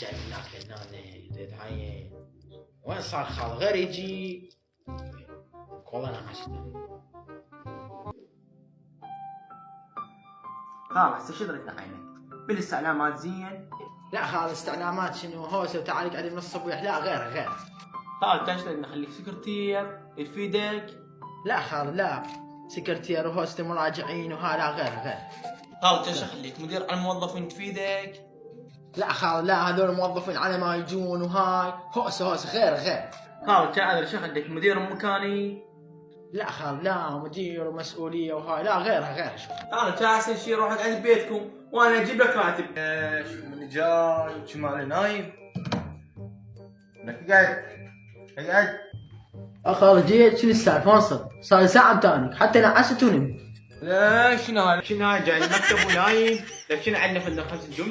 جاي من هناك لهنا زيد هاي وين صار خال غير يجي والله انا عشته. خلاص ايش دريت عينك؟ بالاستعلامات زين؟ لا خال استعلامات شنو هوسه وتعالي قاعدين من الصبح، لا غير خال كاش نخليك سكرتير يفيدك؟ لا خال لا سكرتير وهوسة مراجعين وها لا غير خال كاش اخليك مدير على الموظفين تفيدك؟ لا خال لا هذول الموظفين على ما يجون وهاي هوسه غير خال كان شو خليك مدير مكاني؟ لا خال لا مدير ومسؤوليه وهاي لا غير شوف. خال كاسن شي روحك عند بيتكم وانا اجيب لك راتب. شو من جاي وشمالي نايم لك قاعد خال جيت شنو الساعه فاصل صار ساعه متانك حتى نعست ونمت. لا شنو هاي جاي المكتب ونايم لك شنو عندنا في 5 نجوم